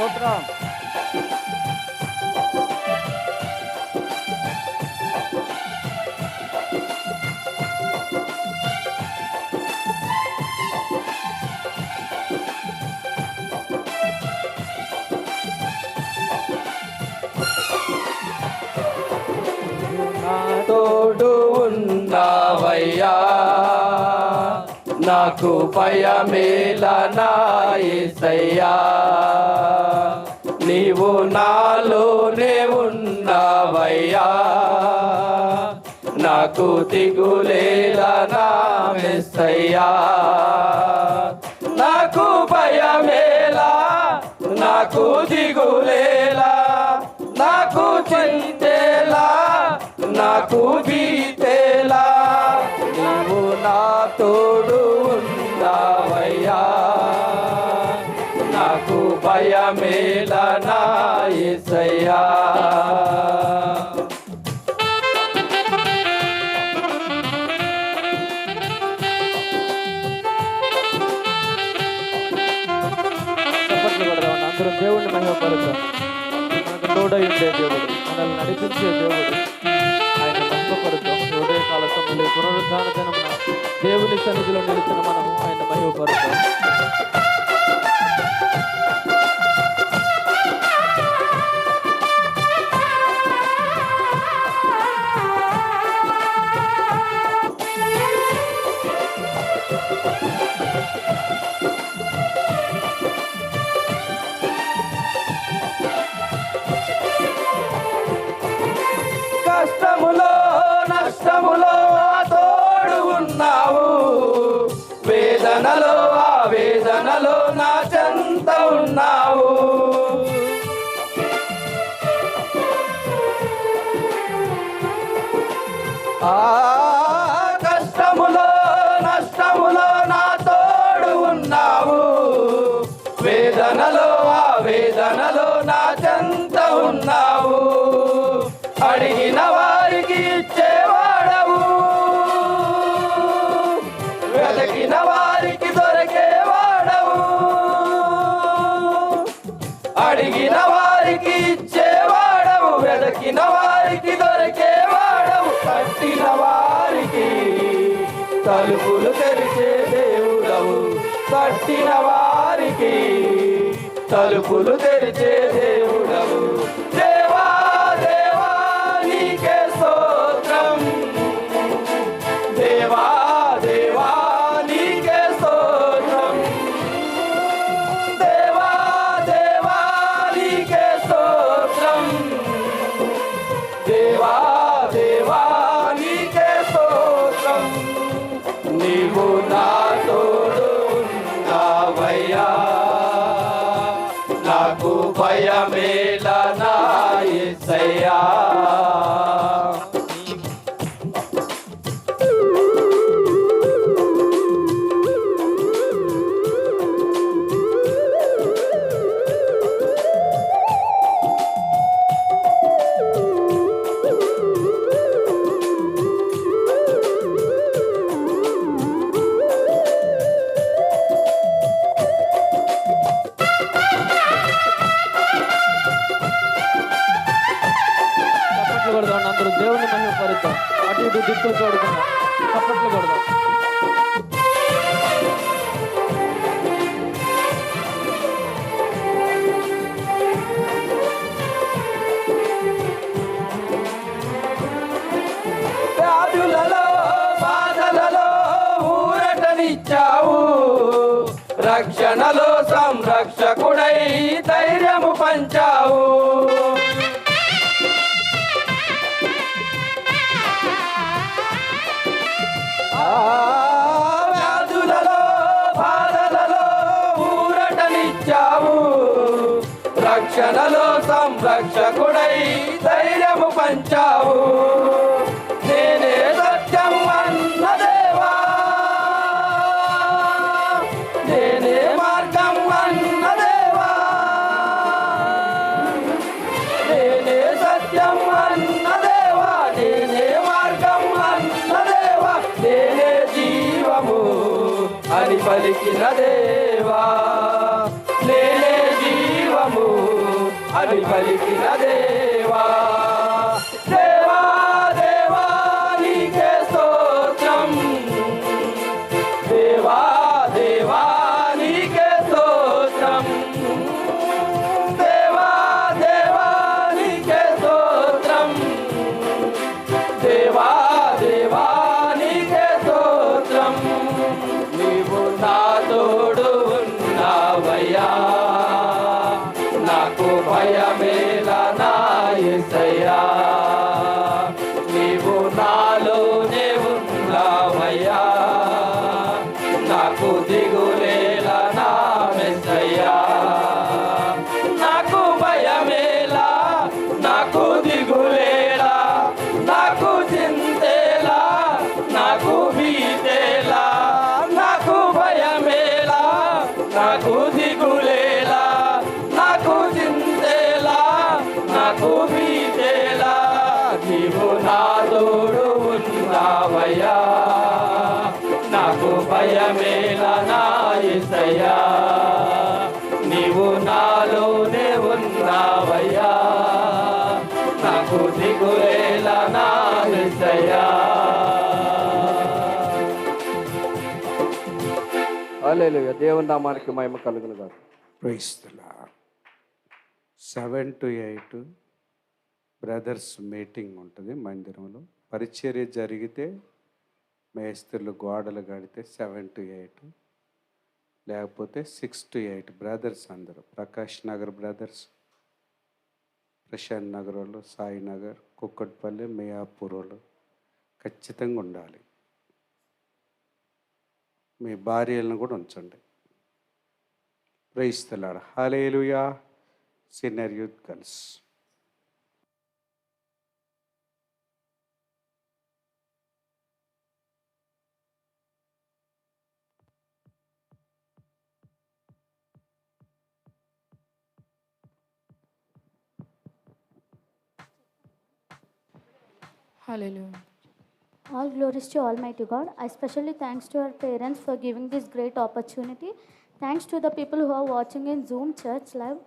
స్తోత్రం. తోడు ఉన్నావయ్యా, నాకు భయమేల నా యేసయ్యా, నీవు నాలోనే ఉన్నావయ్యా, నాకు దిగులేలా నా యేసయ్యా, నాకు భయమేలా, నాకు దిగులేలా, నాకు చింతేలా, నాకు భీతేలా, నీవు నా తోడు ఉన్నావయ్యా, నాకు భయమేలా నా యేసయ్యా. అందరం దేవుడిని మహిమపరుద్దాం. మనకు తోడై ఉండే దేవుడు, మనల్ని నడిపించే దేవుడు, ఆయన మహిమపరుద్దాం. ఉదయకాల సమయంలో పునరుద్ధాన దినమున దేవుని సన్నిధిలో నిలిచిన మనము ఆయన మహిమపరుద్దాం. కష్టములో నష్టములో తోడు ఉన్నావు, వేదనలో ఆ వేదనలో నా చెంత ఉన్నావు, ఆ కష్టములో నష్టములో నా తోడు ఉన్నావు, వేదనలో ఆ వేదనలో నా చెంత ఉన్నావు, అడిగిన వారికి ఇచ్చేవాడవు, వెతికిన వారికి దొరికేవాడవు, అడిగిన వారికి ఇచ్చేవాడవు, వెతికిన వారికి దొరికేవాడవు, తట్టిన వారికి తలుపులు తెరిచే దేవుడవు, తట్టిన వారికి తలుపులు తెరిచే దేవుడవు. దేవా దేవా నీకే స్తోత్రం, దేవా దేవా నీకే స్తోత్రం, దేవా దేవా నీకే స్తోత్రం, దేవా దేవా నీకే స్తోత్రం, నీవు నా తోడు ఉన్నావయ్యా, నాకు భయమేలా నా యేసయ్యా. అందరూ దేవుని మహిమపరుద్దాం. అటు ఇటు దిక్కులు చూడకుండా చప్పట్లు కొడదాం. వ్యాధులలో బాధలలో ఊరటనిచ్చావు, రక్షణలో సంరక్షకుడై ధైర్యము పంచావు, వ్యాధులలో బాధలలో ఊరటనిచ్చావు, రక్షణలో సంరక్షకుడై ధైర్యము పంచావు, నేనే సత్యం అన్న దేవా, నేనే మార్గం అన్న దేవా, నేనే సత్యం అన్న దేవా, నేనే మార్గం అన్న దేవా, నేనే జీవము అని పలికిన దేవా, నేనే జీవము అని పలికిన దేవా దేవా దేవా నీకే స్తోత్రం దేవా దేవా నీకే స్తోత్రం దేవా దేవా నీకే స్తోత్రం దేవా దేవా నీకే స్తోత్రం నీవు నా తోడు ఉన్నావయ్యా నాకు భయమేలా నా యేసయ్యా నీవు నాలోనే ఉన్నావయ్యా నాకు దిగులేలా నా మెస్సయ్యా నాకు భయమేలా నాకు దిగులేలా నాకు చింతేలా నాకు భీతేలా నాకు భయమేలా నాకు దిగులేలా నాకు చింతేలా నాకు భీతేలా నీవు నా తోడు ఉన్నావయ్యా నాకు భయమేలా నా యేసయ్యా నీవు నాలోనే ఉన్నావయ్యా నాకు దిగులేలా నా యేసయ్యా హల్లెలూయా దేవుని నామానికి మహిమ కలుగును గాక praise the Lord 7 to 8 brothers meeting ఉంటుంది మందిరంలో పరిచర్య జరిగితే మేస్త్రులు గోడలు కడితే 7 to 8 లేకపోతే 6 to 8 బ్రదర్స్ అందరూ ప్రకాష్ నగర్ బ్రదర్స్ ప్రశాంత్ నగర్ వాళ్ళు సాయి నగర్ కుక్కట్పల్లి మియాపూర్ వాళ్ళు ఖచ్చితంగా ఉండాలి మీ భార్యలను కూడా ఉంచండి praise the Lord hallelujah senior youth girls Hallelujah. All glories to Almighty God. I especially thanks to our parents for giving this great opportunity. Thanks to the people who are watching in Zoom Church Live.